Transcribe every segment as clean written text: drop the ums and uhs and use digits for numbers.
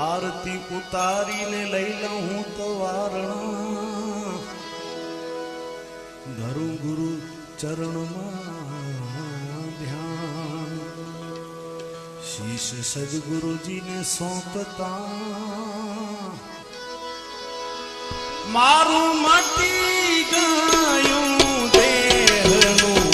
આરતી ઉતારીને લઈ લઉં હું તો વારણા ધરું ગુરુ ચરણમાં ધ્યાન શીશ સદગુરુજીને સોંપતા મારું મટી ગયું દેહનું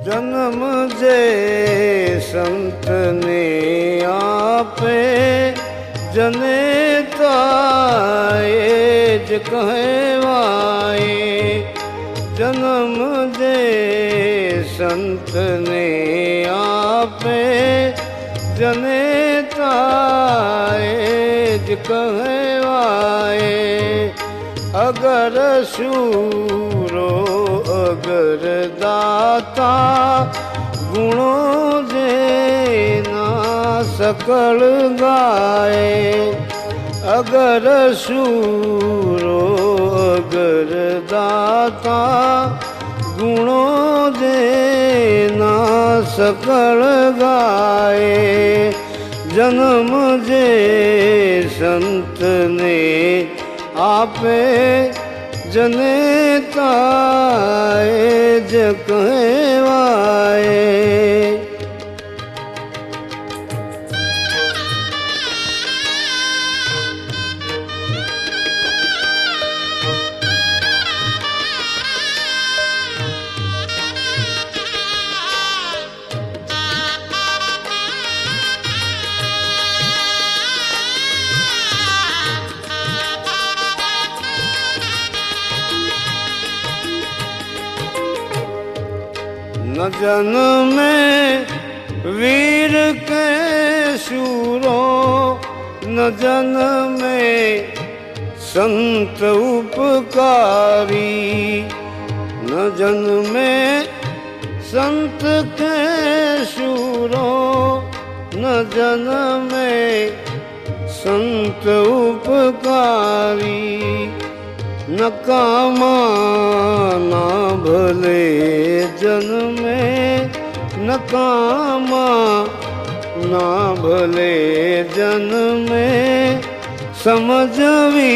जन्म जे संत ने आपे जनेताए ज कहवाए जन्म जे संत ने आपे जनेताए ज कहवाए अगर शूरो अगर दाता गुणों देना सकल गाए अगर शूरो अगर दाता गुणों देना सकल गाए जन्म जे संत ने आपे जनेताए ज कहवाए न जन्मे वीर के शूरो न जन्मे संत उपकारी न जन्मे संत के शूरो न जन्मे संत उपकारी नकामा ना भले जन्मे नकामा ना भले जन्मे समझवी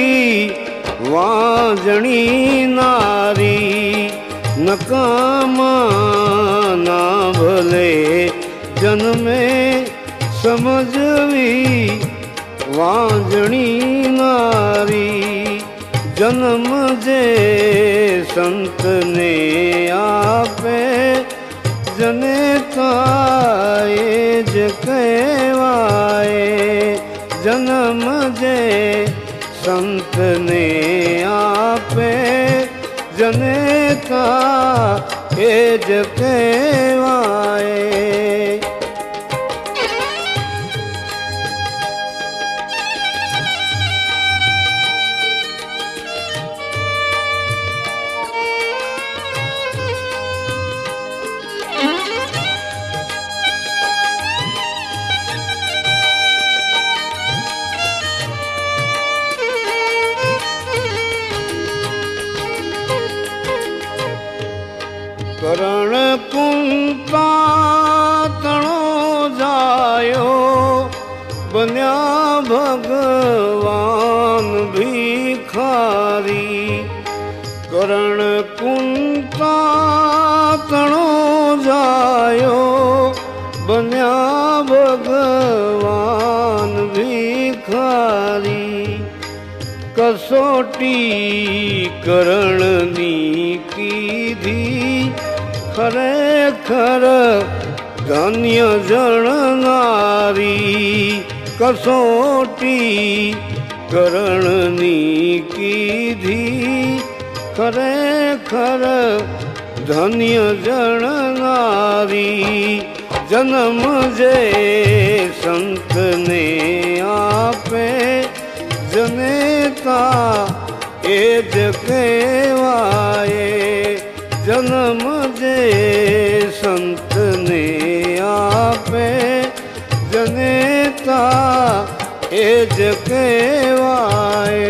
वाजणी नारी नकामा ना भले जन्मे समझवी वाजणी नारी जन्म जे संत ने आपे जनेताए ज कहवाए जन्म जे संत ने आपे जनेताए ज कहवाए जायो बन्या भगवान भिखारी करण कुंता तणो जायो बन्या भगवान भिखारी कसोटी करणनी कीधी खरेखर धन्य जणनारी कसोटी करणनी कीधी खरेखर धन्य जणनारी जन्म जे संत ने आपे जनेता एज कहवाए जन्म जे संत ने आपे जनेता एज कहवाए।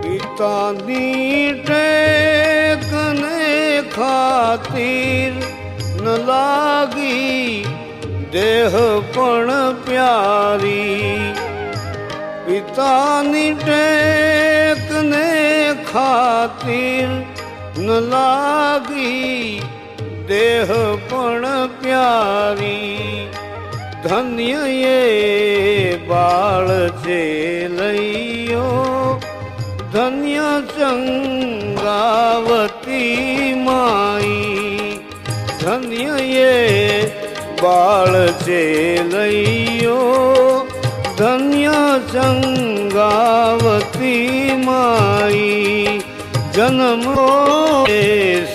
पितानी टेकने खातिर न लागी देह पण प्यारी पितानी टेकने खातिर न लागी देह पण प्यारी धन्य ये बाळ चेलैयो धन्य चंगावती माई धन्य ये बाळ चेलैयो धन्य चंगावती माई जन्म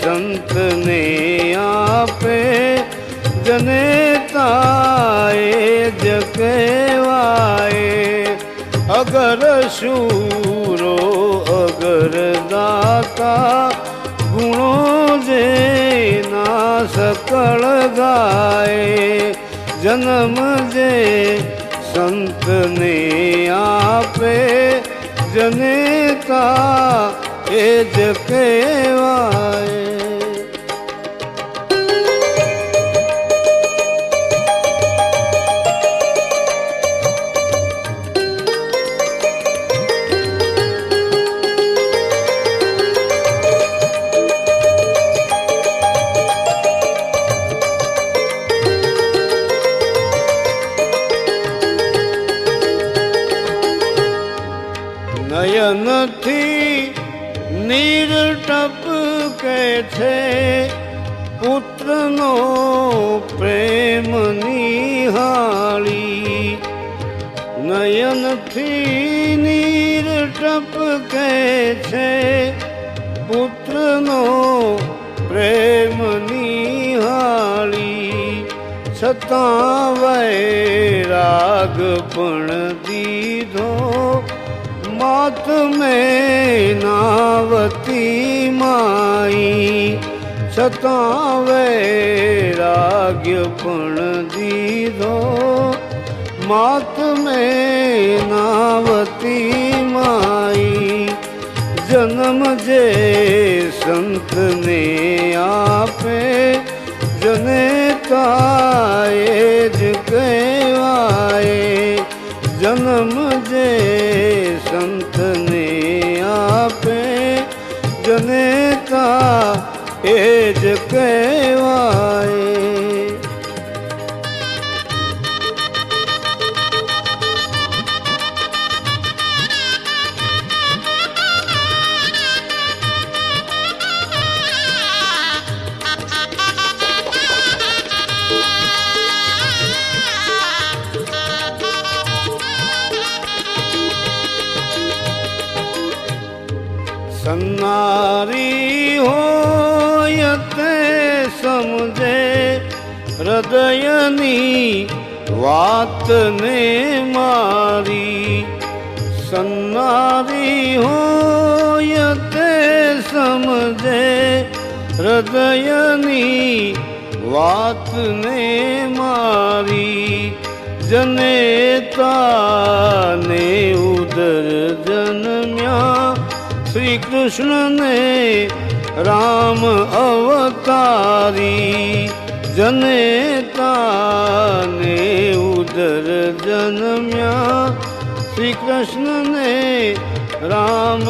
संत ने आपे जनेता एज कहवाए अगर शूरो अगर दाता गुणों जे ना सकल गाए जन्म जे संत ने आपे जनेता एज कहवाए। नयन थी नीर टपके छे पुत्र नो प्रेम निहाली नयन थी नीर टपके छे पुत्र नो प्रेम निहाली छता वैराग पण दीधो मात में नावती माई छता वैराग्य पण दीधो मात में नावती माई जन्म जे संत ने आपे जनेता एज कहवाए जन्म जे संत ने आपे जनेता एज कहवाए। सन्नारी होयते समझे હૃદયની વાતને મારી સન્નારી હોય તે સમજે હૃદયની વાતને મારી જનેતાને ઉદર જન્મ્યા શ્રી કૃષ્ણને રામ અવતારી જનેતાને ઉદર જન્મ્યા શ્રી કૃષ્ણને રામ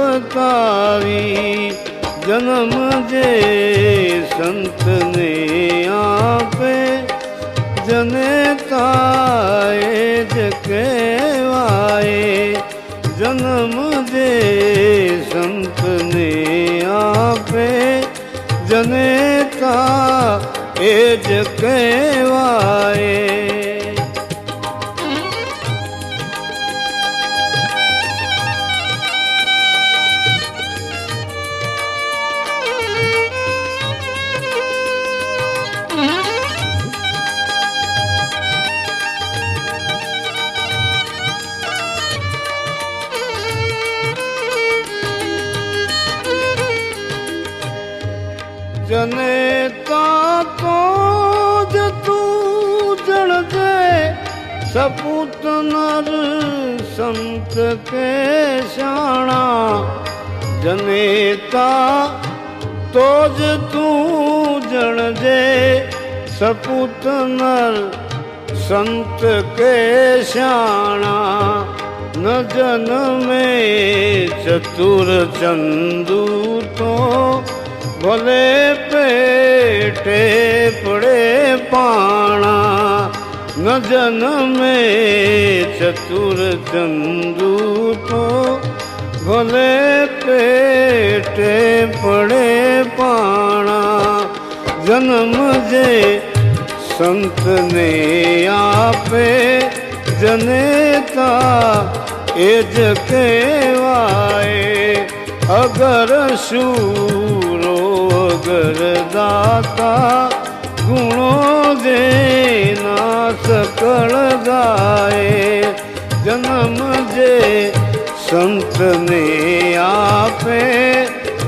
અવતારી જન્મ જે સંતને આપે જનેતાએ જ કહેવાય જન્મ જે સંતને આપે જનેતા એ જ કહેવાય જનેતા તો જ તું જણજે સપૂત નર સંત કે શાણા જનેતા તો જ તું જણજે સપૂત નર સંત કે શાણા ન જન્મે ચતુર ચંદુ તો ભલે પેટે પડે પાણા ન જન્મે ચતુર ચંદુ તો ભલે પેટે પડે પાણા જન્મ જે સંતને આપે જનેતા એ જ કહેવાય અગર શૂરો અગર દાતા ગુણો જેના સકળ ગાય જન્મ જે સંતને આપે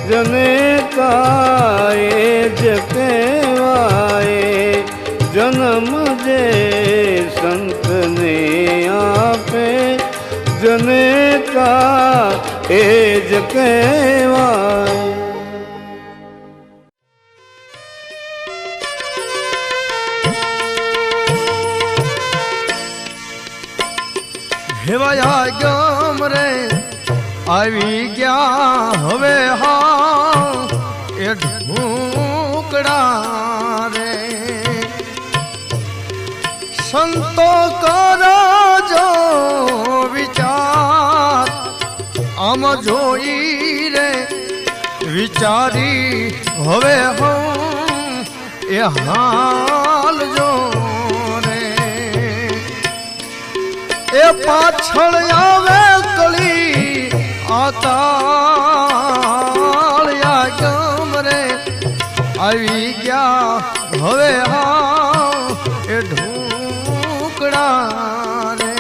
જનેતા એ જ કહેવાય જન્મ જે સંતને આપે જનેતા એ જ કહેવાય હેવાયા ગમ રે આવી ગયા હવે હા એ ઢૂકડા રે સંતો કરો જો વિચાર આમ જોઈ રે વિચારી હવે હું એ હાલ જો એ પાછળ આવે કળી આતાળ્યા ગમ રે આવી ગયા હવે હા એ ઢૂકડા રે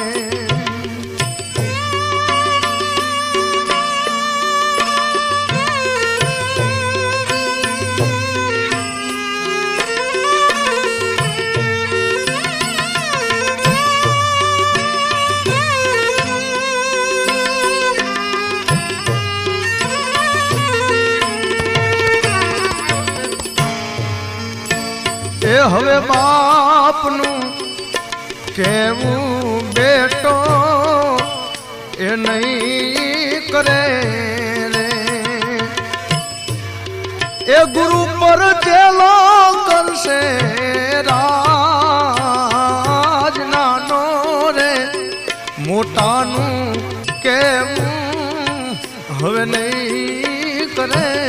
હવે બાપનું કેવું બેટો એ નહીં કરે રે એ ગુરુ પર ચેલો કરશે રાજ નાનો રે મોટાનું કેવું હવે નહીં કરે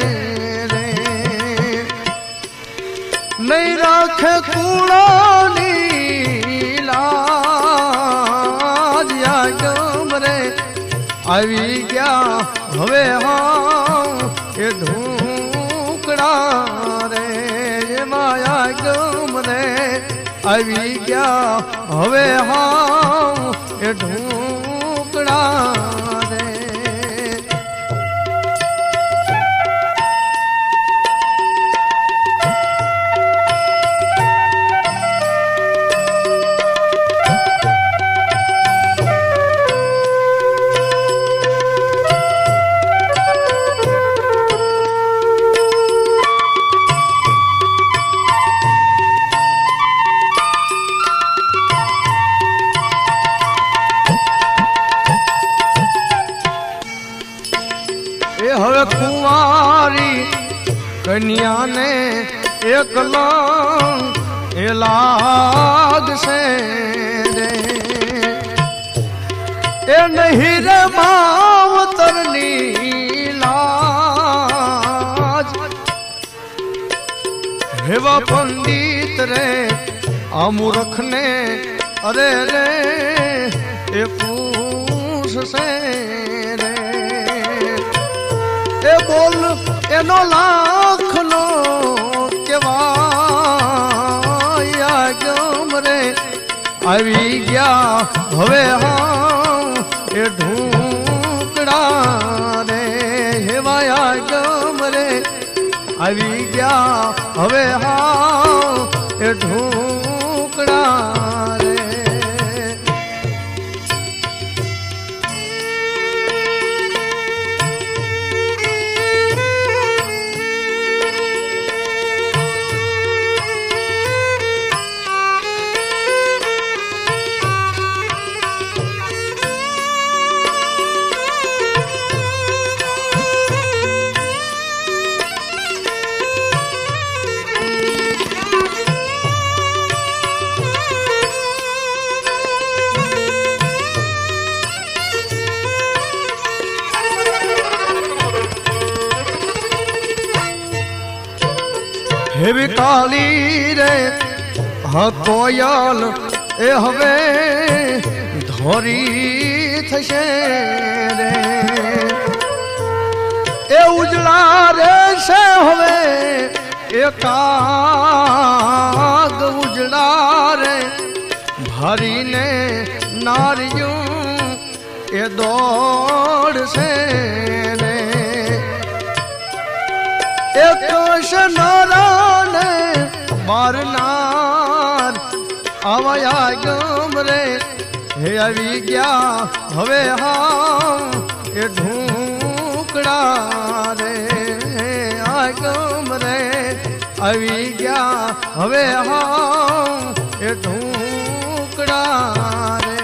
નહીં રાખે કુળાની લાજ ગમ રે આવી ગયા હવે હા એ ઢૂકડા રે માયા ગમ રે આવી ગયા હવે હાવ એ ઢોકળા રે હવે કુંવારી કન્યાને એકલા એ લાગશે રે એ નહીં રે માવતરની લાજ હેવા પંડિત રે આ મૂર્ખને અરે રે એ પૂછશે રે એ બોલ એનો લાખનો કેવાય ગમ રે આવી ગયા હવે હા એ ઢૂંકડા રે હેવાયા ગમ રે આવી ગયા હવે હા એ ઢૂંકડા રે हेवी काली रे हाँ कोयल ए हवे धोरी थशे रे ए उजला रे से हवे ए काग उजला रे भारी ने नारियों ए दौड़ से रे एक नाराने मारनार आवाया गम रे हे આવી ગયા હવે હા એ ઢૂંકડા રે આ ગમ રે આવી ગયા હવે હા એ ઢૂંકડા રે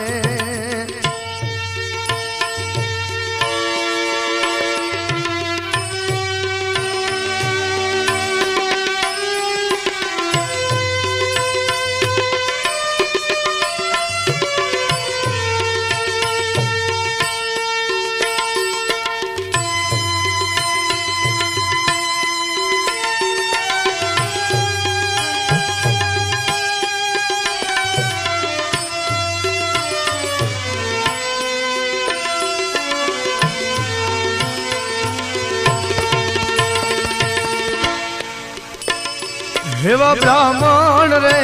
हेवा ब्राह्मण रे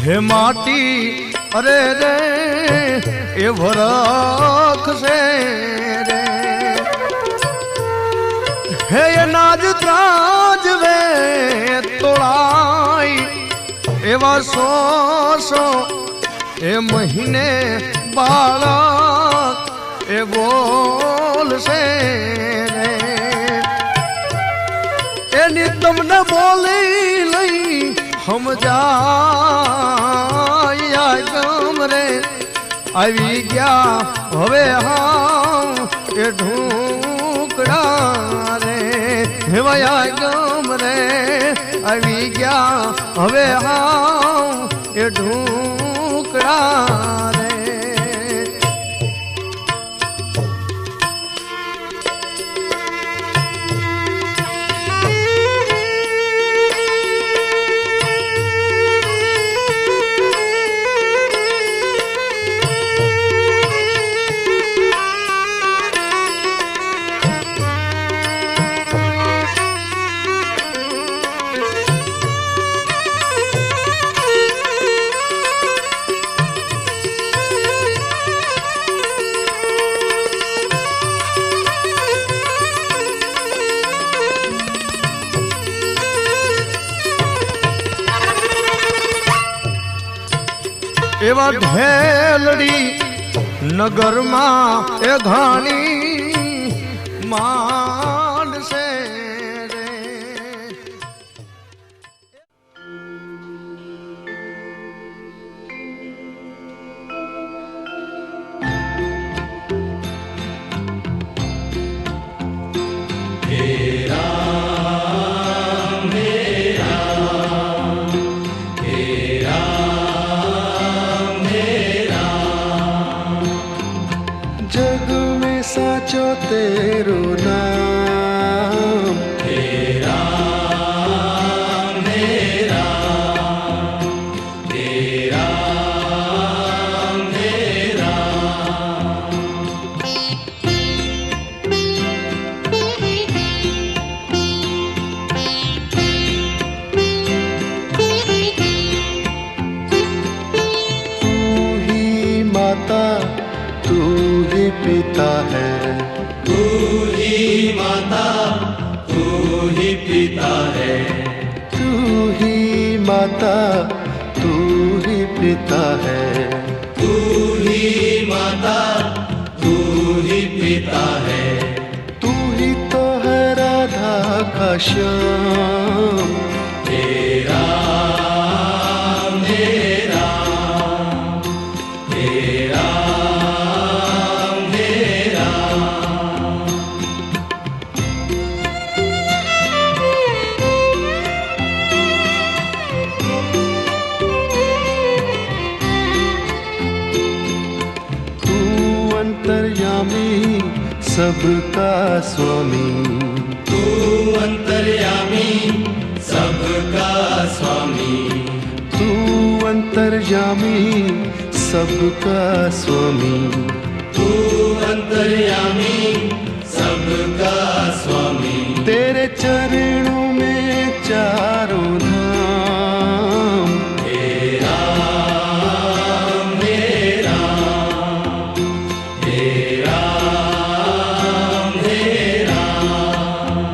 हे माटी अरे रे ए भरख से रे हे ये नाज त्राज वे तोड़ाई एवा सो ए महीने बालक ए बोल से रे एनी तुमने बोली हम जाया गम रे આવી ગયા હવે હા એ ઢૂંકડા રે હેવાયા ગમ રે આવી ગયા હવે હા એ ઢૂંકડા રે એવા ઢેલડી નગરમાં એ ઘાણી માંડશે રે. जग में साचो तेरो नाम हे राम हे राम हे राम हे राम. तू ही माता तू ही पिता है, तू ही माता तू ही पिता है, तू ही माता तू ही पिता है, तू ही माता तू ही पिता है, तू ही तो है राधा का श्याम हे राम हे राम हे राम हे राम. तू अंतर्यामी सबका स्वामी, तू अंतर्यामी सबका स्वामी, तू अंतर्यामी सबका स्वामी, तू अंतर्यामी सबका स्वामी. तेरे चरणों में चारों धाम हे राम हे राम हे राम हे राम.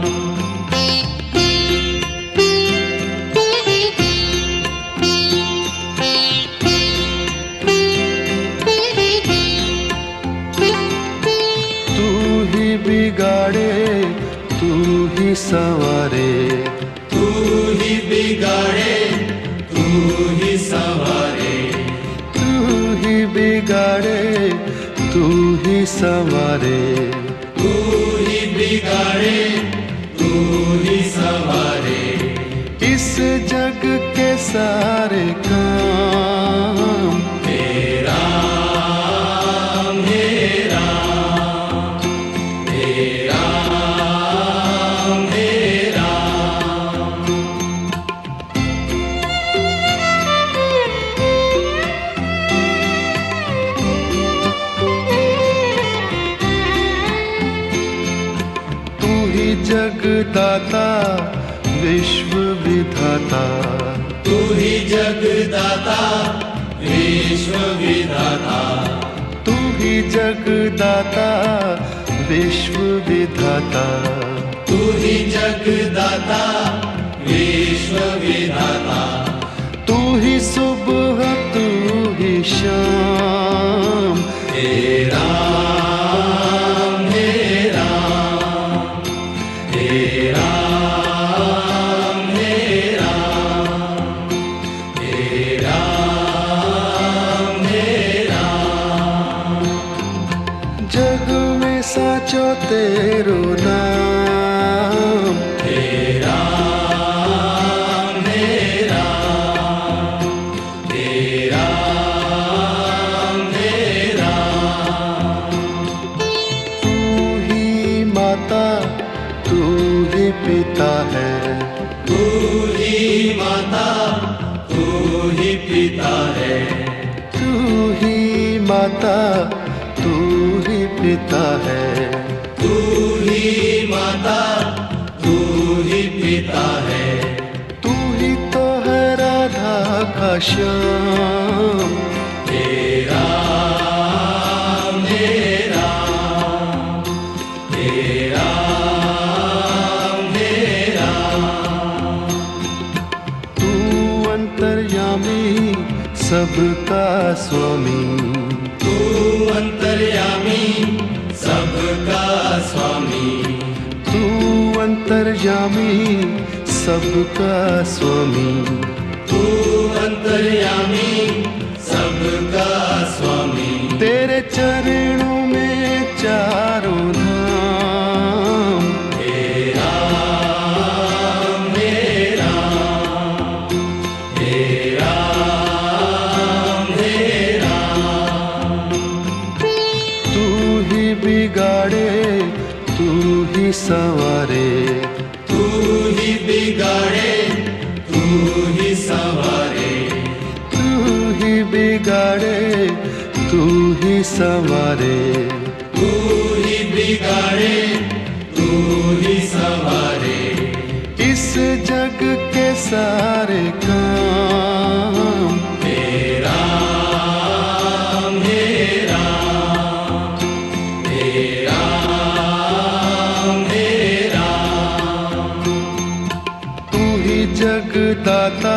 तू ही बिगाड़े तू ही संवारे, तू ही बिगाड़े तू ही संवारे, तू ही बिगाड़े तू ही संवारे, तू ही बिगाड़े तू ही संवारे. इस जग के सारे काम हे राम हे राम हे राम हे राम. तू ही जगदाता विश्व विधाता, तू ही जगदाता विश्व विधाता, तू ही जगदाता विश्व विधाता, तू ही जगदाता विश्व विधाता. तू ही सुबह तू ही शाम हे राम हे राम हे राम हे राम हे राम हे राम. जग में साचो तेरो नाम हे राम हे राम हे राम हे राम. तू ही माता तू ही पिता है, तू ही माता तू ही पिता है, तू ही माता तू ही पिता है, तू ही माता तू ही पिता है, तू ही तो है राधा का श्याम हे राम हे राम हे राम हे राम. तू अंतर्यामी सबका स्वामी, तू अंतर्यामी सबका स्वामी, तू अंतर्यामी सबका स्वामी, तू अंतर्यामी सबका स्वामी। तेरे चरणों में चारों धाम, हे राम हे राम, हे राम हे राम। तू ही बिगाड़े तू ही संवारे, तू ही बिगाड़े तू ही संवारे, तू ही बिगाड़े तू ही संवारे, तू ही बिगाड़े तू ही संवारे। इस जग के सारे काम, हे राम हे राम, हे राम हे राम। तू ही जगदाता,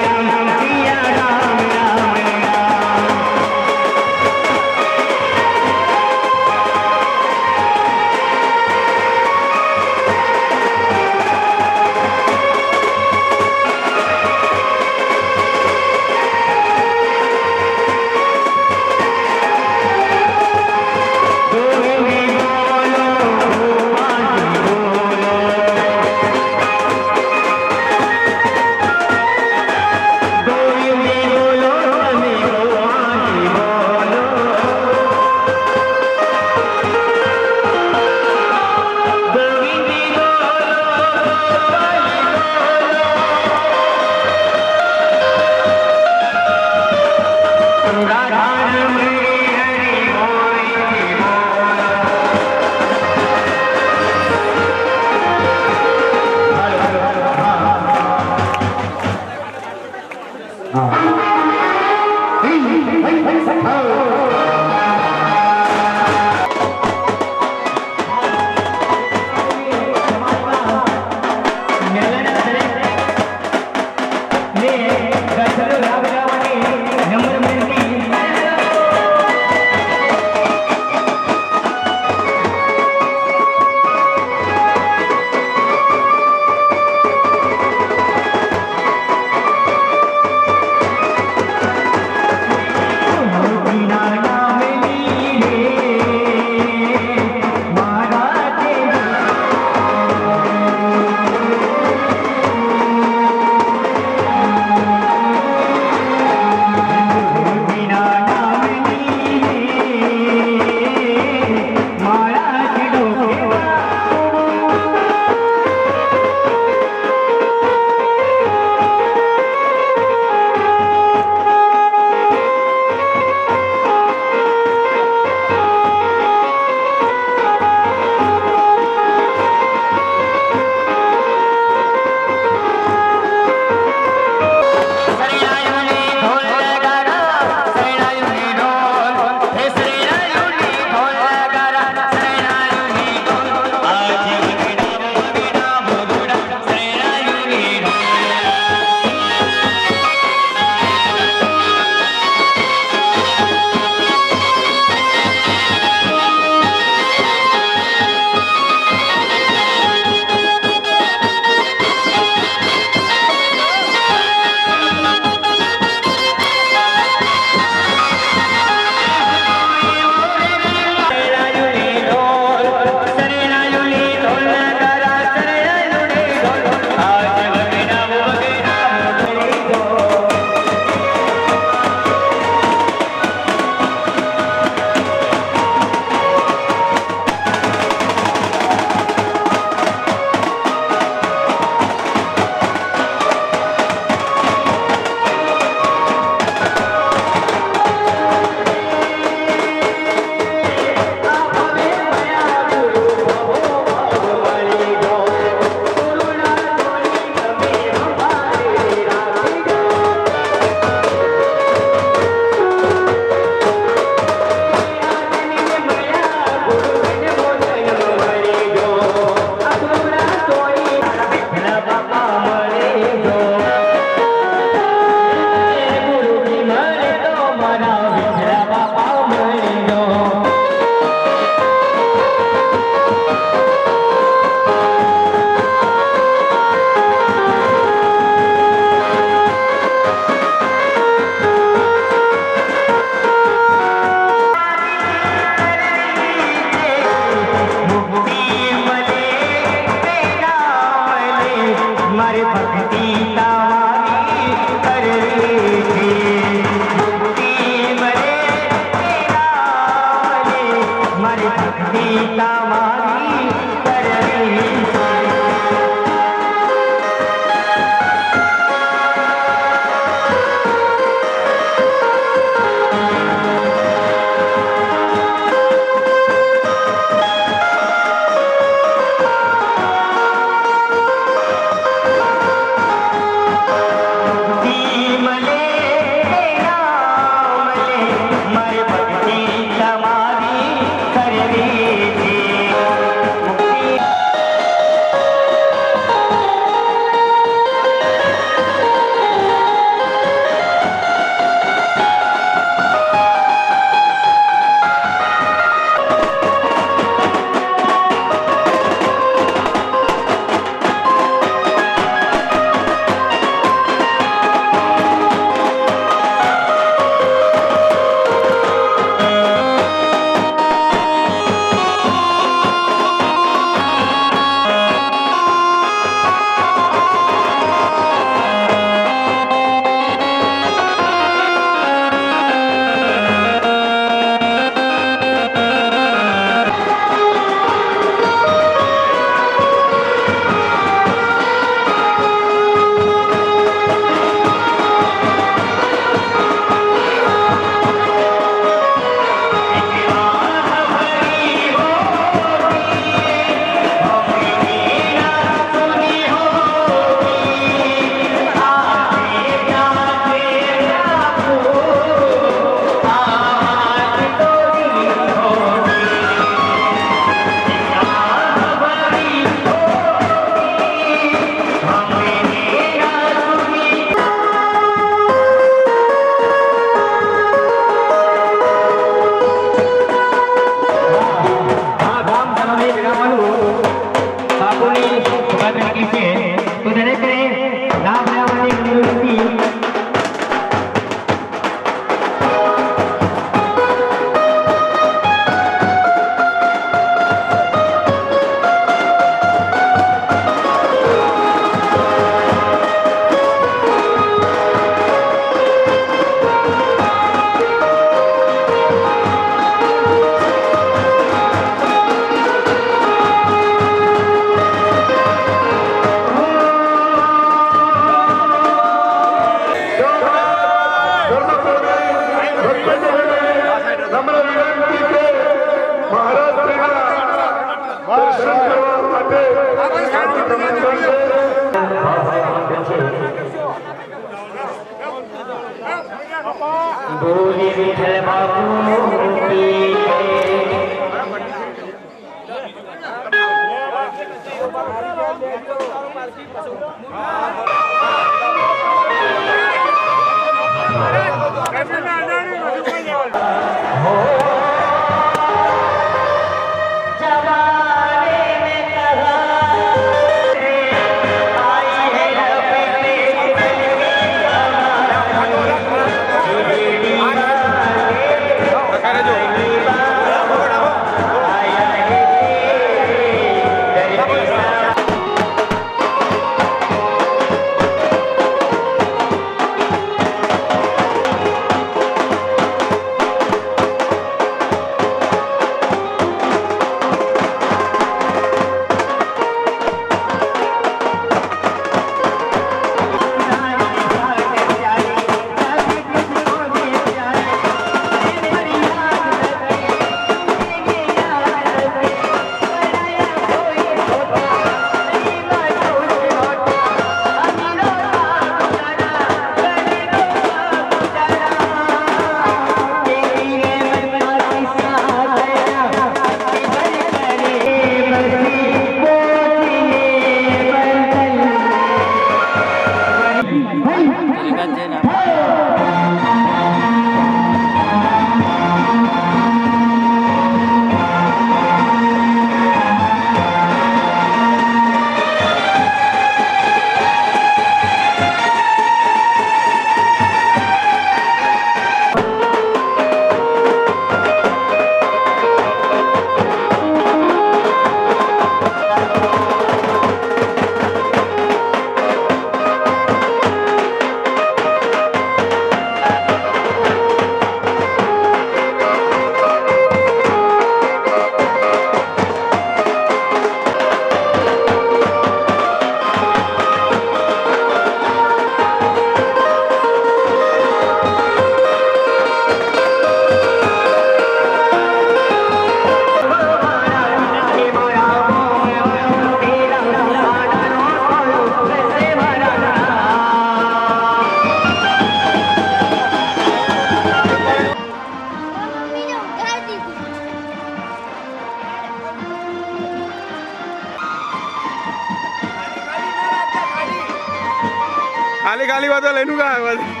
ખાલી ખાલી વાતો લઈને કા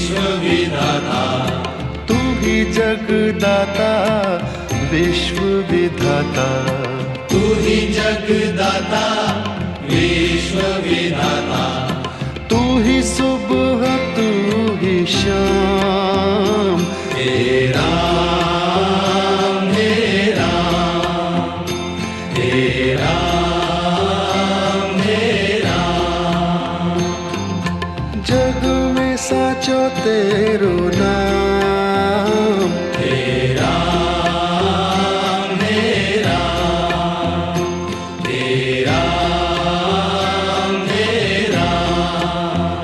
विश्वविधाता तू ही जगदाता विश्व विधाता तू ही जगदाता विश्व विधाता तू ही सुबह तू ही शाम हे राम हे राम हे राम हे राम जग में साचो तेरो नाम हे राम हे राम हे राम हे राम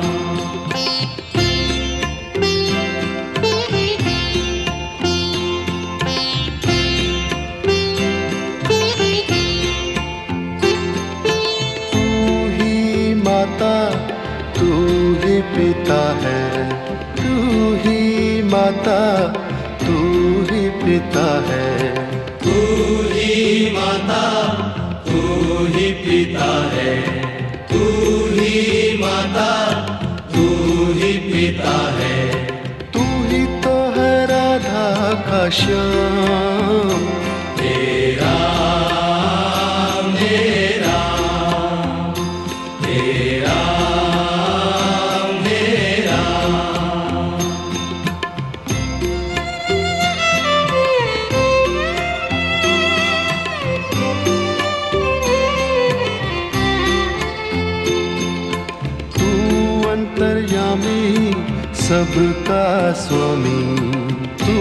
तू ही माता तू ही पिता है तू ही माता तू ही पिता है तू ही माता तू ही पिता है तू ही माता तू ही पिता है तू ही तो है राधा का श्याम हे राम हे राम हे राम हे राम तू अंतर्यामी सबका स्वामी तू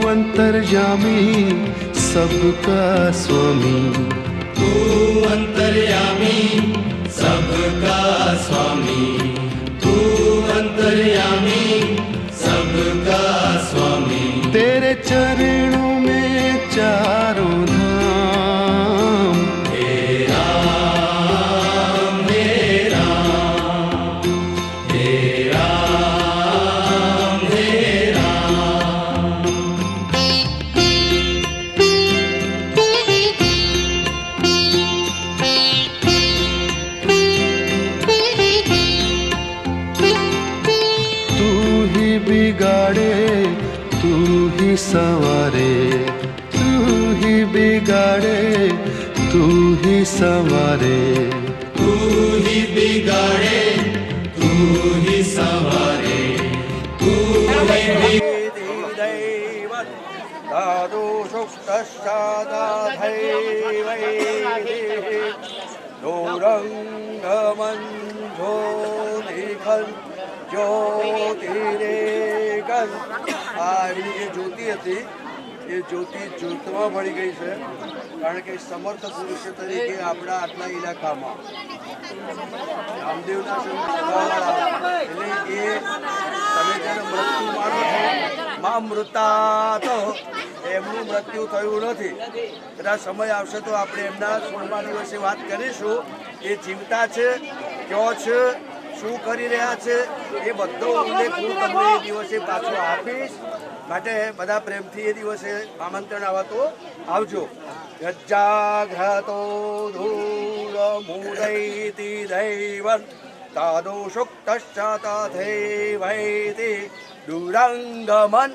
अंतर्यामी सबका स्वामी तू अंतर्यामी सबका स्वामी तू अंतर्यामी सबका स्वामी तेरे चरणों में चारों धाम हे राम हे राम हे राम हे राम तू ही बिगाड़े तू ही संवारे तू ही बिगाड़े तू ही संवारे तू ही बिगाड़े तू ही संवारे तू ही જ્યોતિ હતી એ જ્યોતિ જ્યોતમાં ભળી ગઈ છે કારણ કે સમર્થ પુરુષ તરીકે આપણા આટલા ઇલાકામાં રામદેવના એટલે એ તમે જ્યારે મૃત્યુ માનો છો મા મૃતા તો એમનું મૃત્યુ થયું નથી કદાચ સમય આવશે તો આપણે એમના 16મા દિવસે વાત કરીશું એ જીવતા છે ક્યાં છે શું કરી રહ્યા છે એ બધો ઉલ્લેખ હું તમને એ દિવસે પાછો આપીશ માટે બધા પ્રેમથી એ દિવસે આમંત્રણ આવતો આવજો યજ્જાઘ્રતો ધૂળ મૂળૈતિ દૈવં તાદો શુક્તશ્ચ તથૈવૈતિ દૂરંગમન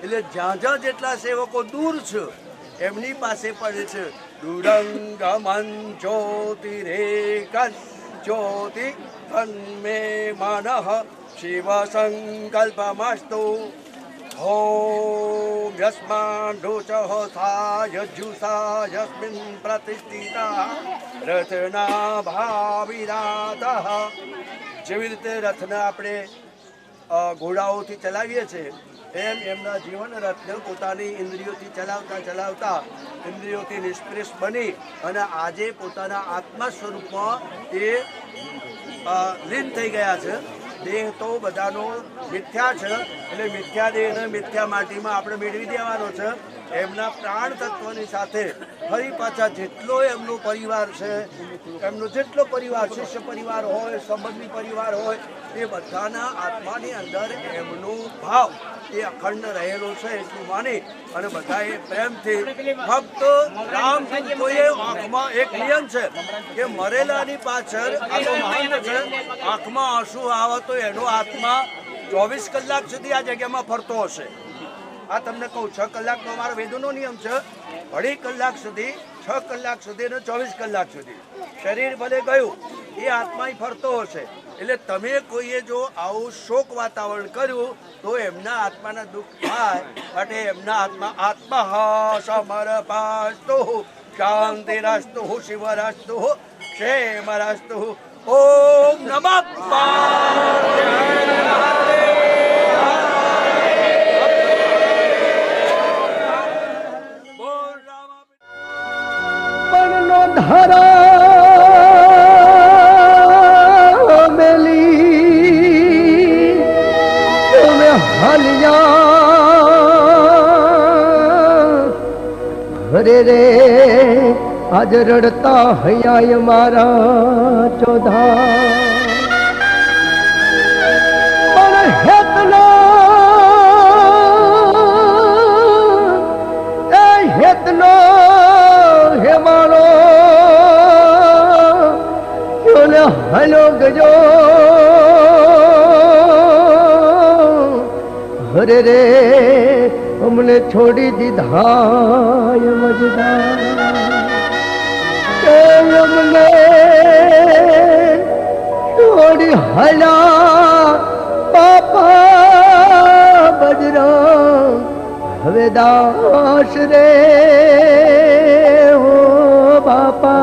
એટલે જ્યાં જ્યાં જેટલા સેવકો દૂર છે એમની પાસે પડે છે દૂરંગમન જ્યોતિરેકન જ્યોતિ તન્મે મનઃ શિવ સંકલ્પમસ્તુ ॐ यस्माण्डोचः सायजुषा यस्मिन् प्रतिष्ठिता रथना ભાવિરાતઃ જેવી રીતે રથને આપણે ઘોડાઓથી ચલાવીએ છીએ એમ એમના જીવન રથને પોતાની ઇન્દ્રિયોથી ચલાવતા ચલાવતા ઇન્દ્રિયોથી નિષ્પ્રેષ બની અને આજે પોતાના આત્મા સ્વરૂપમાં એ લીન થઈ ગયા છે દેહ તો બધાનો મિથ્યા છે એટલે મિથ્યા દેહને મિથ્યા માટીમાં આપણે મેળવી દેવાનો છે એમના પ્રાણ તત્વની સાથે ફરી પાછા જેટલો એમનો પરિવાર છે એમનો જેટલો પરિવાર શિષ્ય પરિવાર હોય સંબંધી પરિવાર હોય એ બધાના આત્માની અંદર એમનો ભાવ એ અખંડ રહેલો છે એટલું માની અને બધાએ પ્રેમથી ફક્ત રામ કોઈએ આંખમાં એક નિયમ છે કે મરેલાની પાછળ આ તો મહાન છે આંખમાં આંસુ આવે તો એનો આત્મા 24 કલાક સુધી આ જગ્યામાં ફરતો હશે. આ તમને કહું 6 કલાકનો અમારો વેદોનો નિયમ છે. 2.5 કલાક સુધી, 6 કલાક સુધી અને 24 કલાક સુધી શરીર ભલે ગયું એ આત્મા ફરતો હશે. એટલે તમે કોઈએ જો આવું શોક વાતાવરણ કર્યું તો એમના આત્માના દુઃખ થાય માટે એમના આત્મા સમર્પાસ્તુ શાંતિરાસ્તુ શિવરાસ્તુ ક્ષેમરાસ્તુ. ઓમ નમઃ ધરા મેલી તમે હાલ્યા હરે રે આજ રડતા હૈયા મારા ચોધા પણ હેતનો હેમાળો હલો ગજો હરે રે અમને છોડી દીધા મજદા અમને છોડી હલા બાપા બજરા હવે દાસ રે હો બાપા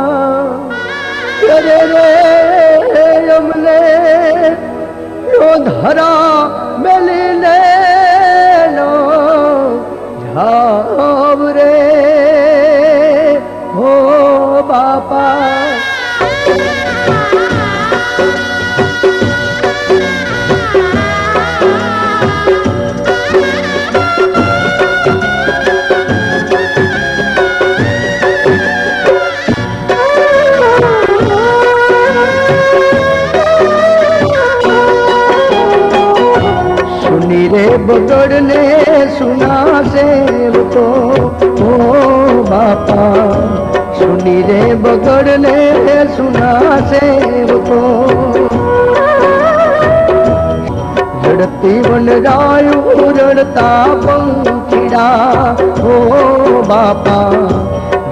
રે રે અમને ધરા મેલીને નો જાવ રે હો બાપા. रे बगड़ने सुना सेवको ओ बापा सुनी रे बगड़ने सुना सेवको रड़ती वन रायु रड़ता पंखीड़ा ओ बापा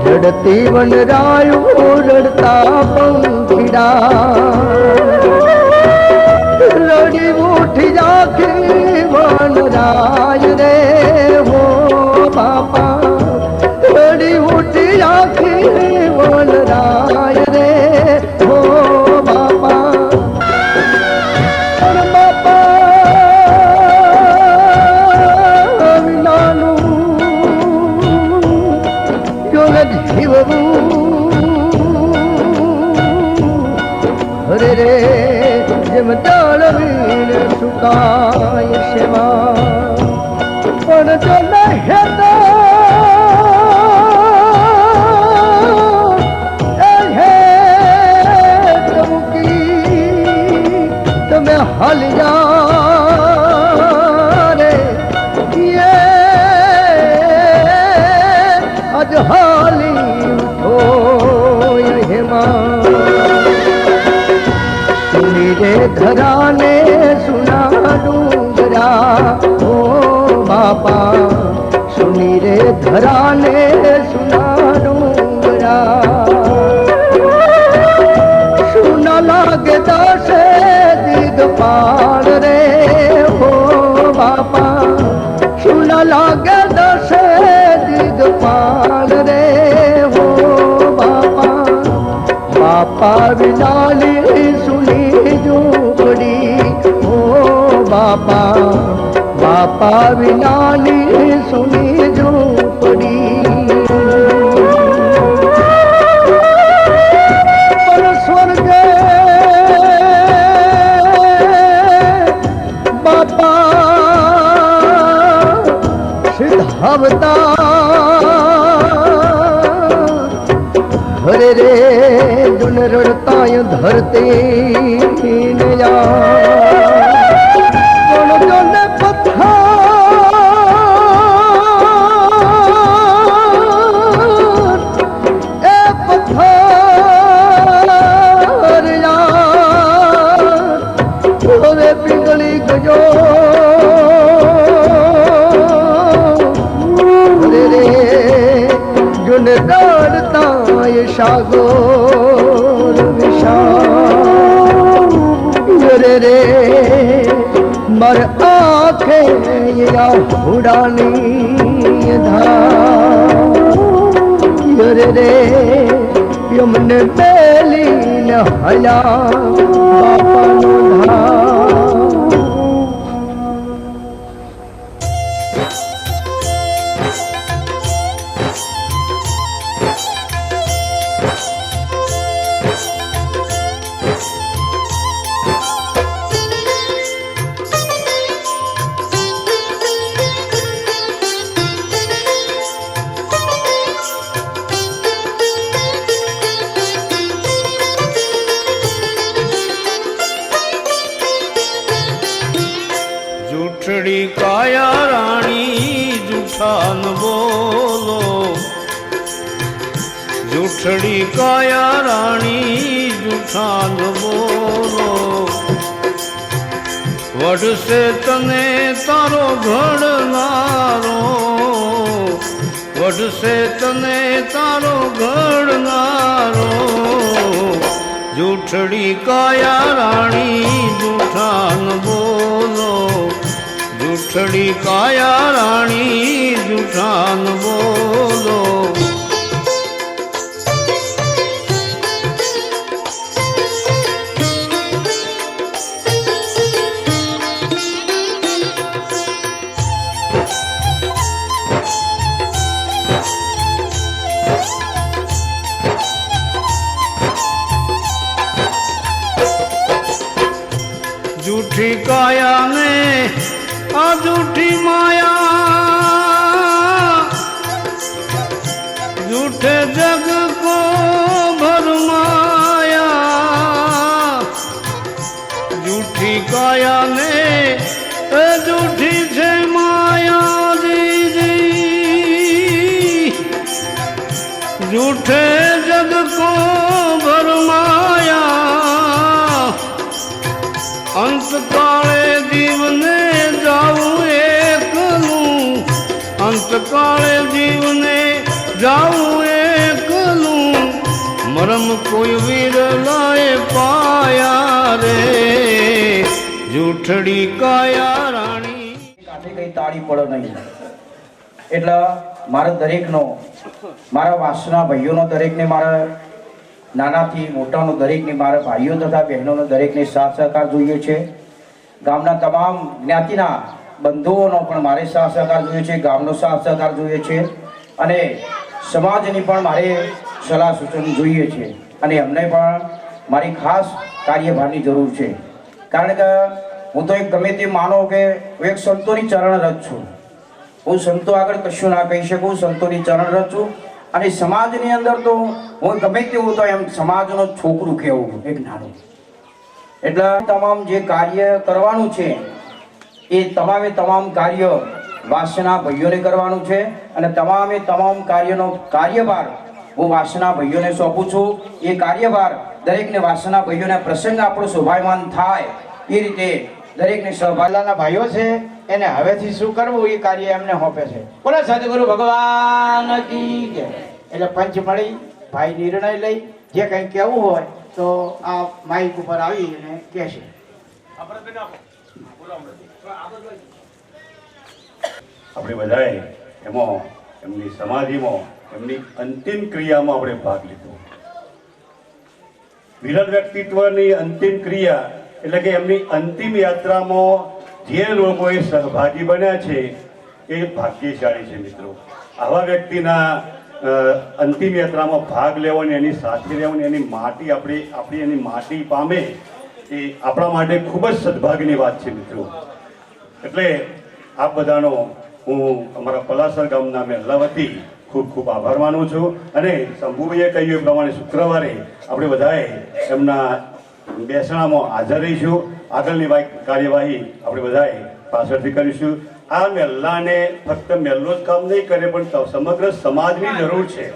रड़ती वन रायु रड़ता पंखीड़ा रड़ी उठी जाके राज रे हो बापा रड़ी उठी जाके राज रे हो बापा बापा नानू जो जीवू हरे रे જેમ તાળવીર સુકાય સેવા પણ જો નહેતો મૂકી તમે હાલ્યા રે આજ હાલી ઉઠો હેમા रे धराने सुना डूंगरा ओ बापा सुनी रे धराने सुना डूंगरा सुना लागे दसे दिगपाल रे ओ बापा सुना लागे दसे दिगपाल रे ओ बापा बापा विनाली सुनी झूपड़ी ओ बापा बापा विनाली सुनी झूपड़ी पर स्वर्ग बापा सिद्धावता हरे रे जुन रड़ताय धरती ने जुन पत्थर ए पत्थर यार पिंगली गजो સાગર વિશાળ રે મર આંખે હુડાની ધાર રે યમને બેલીને હલા બાપાનો ધાર જૂઠડી કાયા રાણી જૂઠાન બોલો જૂઠડી કાયા રાણી જૂઠાન બોલો વઢશે તને તારો ઘડનારો વઢશે તને તારો ઘડનારો જૂઠડી કાયા રાણી જૂઠાન બોલો જૂઠડી કાયા રાણી જૂઠાન બોલો જૂઠી કાયા ને આ જૂઠી માયા જૂઠે જગ કો ભરમાયા જૂઠી કાયા ને જૂઠી છે માયા દીદી જૂઠે જગ કો ભરમાયા અંતકાળે જીવને જાવું એકલું અંતકાળે જીવને જાવું એકલું મરમ કોઈ વિરલાએ પાયા રે જૂઠડી કાયા રાણી કાંઠે કઈ તાળી પડે નહીં. એટલે મારા દરેકનો મારા વાસના ભાઈઓનો દરેકને મારા નાનાથી મોટાનો દરેકને મારા ભાઈઓ તથા બહેનોનો દરેકને સાથ સહકાર જોઈએ છે. ગામના તમામ જ્ઞાતિના બંધુઓનો પણ મારે સાથ સહકાર જોઈએ છે, ગામનો સાથ સહકાર જોઈએ છે અને સમાજની પણ મારે સલાહ સૂચન જોઈએ છે અને એમને પણ મારી ખાસ કાર્યભારની જરૂર છે. કારણ કે હું તો એક ગમે તે માનો કે હું એક સંતોની ચરણ રચ છું. હું સંતો આગળ કશું ના કહી શકું, સંતોની ચરણ રચ છું અને સમાજની અંદર તો હું ગમે તેવું તો એમ સમાજનો છોકરું કહેવું એક નાનું. એટલે તમામ જે કાર્ય કરવાનું છે એ તમામે તમામ કાર્ય વાસના ભાઈઓને કરવાનું છે અને તમામે તમામ કાર્યનો કાર્યભાર હું વાસના ભાઈઓને સોંપું છું. એ કાર્યભાર દરેકને વાસના ભાઈઓના પ્રસંગ આપણો શોભાયમાન થાય એ રીતે દરેકને સહભાગીના ભાઈઓ છે એને હવેથી શું કરવું એ કાર્ય એમને સોંપે છે. બોલો સદગુરુ ભગવાન કી જય. એટલે પંચ મળી ભાઈ નિર્ણય લઈ જે કંઈ કહેવું હોય તો આ માઇક ઉપર આવીને કહેશે. આપણે બધાએ એમાં એમની સમાધિમાં એમની અંતિમ ક્રિયામાં આપણે ભાગ લીધો. વિરલ વ્યક્તિત્વની અંતિમ ક્રિયા એટલે કે એમની અંતિમ યાત્રામાં જે લોકોએ સહભાગી બન્યા છે એ ભાગ્યશાળી છે મિત્રો. આવા વ્યક્તિના અંતિમ યાત્રામાં ભાગ લેવાની, એની સાથે રહેવાની, એની માટી આપણી એની માટી પામે એ આપણા માટે ખૂબ જ સદભાગ્યની વાત છે મિત્રો. એટલે આપ બધાનો હું અમારા પલાસર ગામના મહેલા વતી ખૂબ ખૂબ આભાર માનું છું. અને શંભુભાઈએ કહ્યું એ પ્રમાણે શુક્રવારે આપણે બધાએ એમના બેસણામાં હાજર રહીશું. આગળની કાર્યવાહી આપણે બધાએ પાછળથી કરીશું. આ મહેલાને ફક્ત મહેલો જ કામ નહીં કરે પણ સમગ્ર સમાજની જરૂર છે.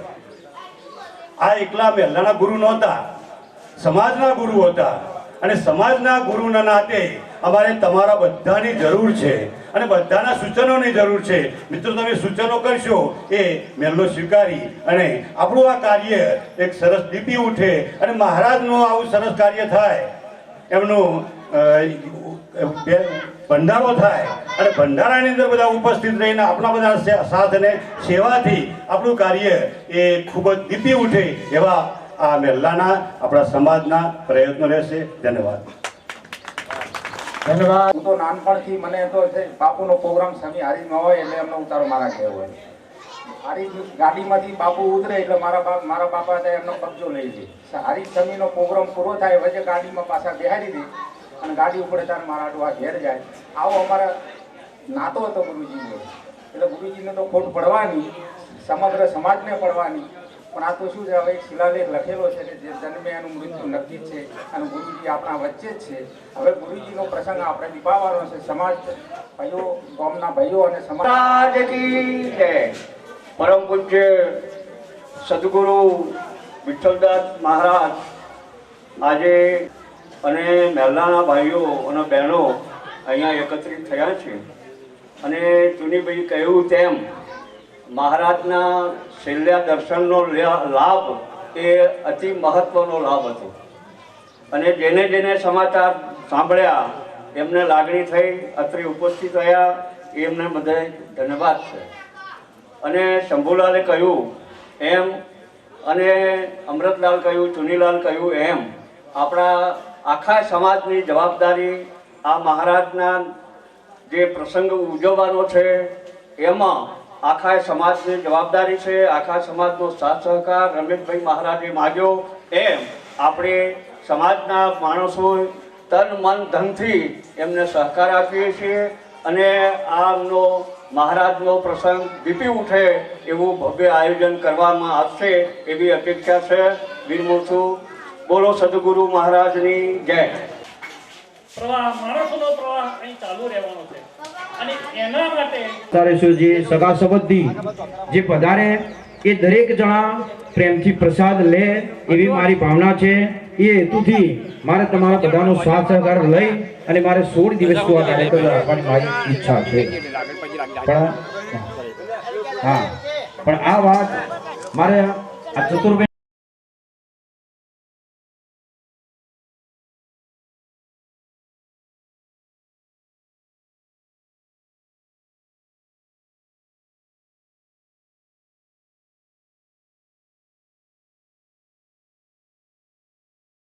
આ એકલા મહેલાના ગુરુ નહોતા, સમાજના ગુરુ હતા અને સમાજના ગુરુના નાતે અમારે તમારા બધાની જરૂર છે અને બધાના સૂચનોની જરૂર છે. મિત્રો તમે સૂચનો કરશો એ મેલનો સ્વીકારી અને આપણું આ કાર્ય એક સરસ દીપી ઉઠે અને મહારાજનું આવું સરસ કાર્ય થાય, એમનું ભંડારો થાય અને ભંડારાની અંદર બધા ઉપસ્થિત રહીને આપણા બધા સાથ અને સેવાથી આપણું કાર્ય એ ખૂબ જ દીપી ઉઠે એવા આ મેલ્લાના આપણા સમાજના પ્રયત્નો રહેશે. ધન્યવાદ. ધન્યવાદ. હું તો નાનપણથી મને તો બાપુનો પ્રોગ્રામ સ્વામી હારીજમાં હોય એટલે એમનો ઉતારો મારા ઘેર હોય. હારીજ ગાડીમાંથી બાપુ ઉતરે એટલે મારા બાપા ત્યાં એમનો કબજો લઈ લે. હારીજ સ્વામીનો પ્રોગ્રામ પૂરો થાય વચ્ચે ગાડીમાં પાછા બેહારી દે અને ગાડી ઉપર ત્યારે મારા આટલું આ ઘેર જાય. આવો અમારા નાતો હતો ગુરુજીનો. એટલે ગુરુજીને તો ખોટ પડવાની, સમગ્ર સમાજને પડવાની. પણ આ તો શું છે, હવે એક શિલાલેખ લખેલો છે કે જે જન્મે એનું મૃત્યુ નક્કી જ છે અને ગુરુજી આપણા વચ્ચે જ છે. હવે ગુરુજીનો પ્રસંગ આપણે નિભાવવાનો છે. સમાજ ભાઈઓ, ગામના ભાઈઓ અને સમાજ કી જય. પરમ પૂજ્ય સદગુરુ વિઠ્ઠલદાસ મહારાજ આજે અને મહેલાના ભાઈઓ અને બહેનો અહીંયા એકત્રિત થયા છે અને ચુનીભાઈ કહ્યું તેમ મહારાજના છેલ્લા દર્શનનો લાભ એ અતિ મહત્વનો લાભ હતો અને જેને જેને સમાચાર સાંભળ્યા એમને લાગણી થઈ, અત્રે ઉપસ્થિત થયા, એમને બધાય ધન્યવાદ છે. અને શંભુલાલે કહ્યું એમ અને અમૃતલાલ કહ્યું, ચુનીલાલ કહ્યું એમ આપણા આખા સમાજની જવાબદારી આ મહારાજના જે પ્રસંગ ઉજવવાનો છે એમાં આખા સમાજની જવાબદારી છે. આખા સમાજનો સાથ સહકાર રમેશભાઈ મહારાજે માગ્યો એમ આપણે સમાજના માણસો તન મન ધનથી એમને સહકાર આપીએ છીએ અને આમનો મહારાજનો પ્રસંગ દીપી ઉઠે એવું ભવ્ય આયોજન કરવામાં આવશે એવી અપેક્ષા છે. વિરમું છું. બોલો સદગુરુ મહારાજની જય. માણસોનો પ્રવાહ અહીં ચાલુ રહેવાનો છે અને એના માટે તારે શું જે સગા સંબંધી જે પધારે એ દરેક જણા પ્રેમથી પ્રસાદ લે એવી મારી ભાવના છે. એ હેતુથી મારે તમારા બધાનો સાથ સહકાર લઈ અને મારે 16 દિવસ આ કાર્યક્રમ રાખવાની મારી ઈચ્છા છે. પણ આ વાત મારે આ ચતુર્વેદ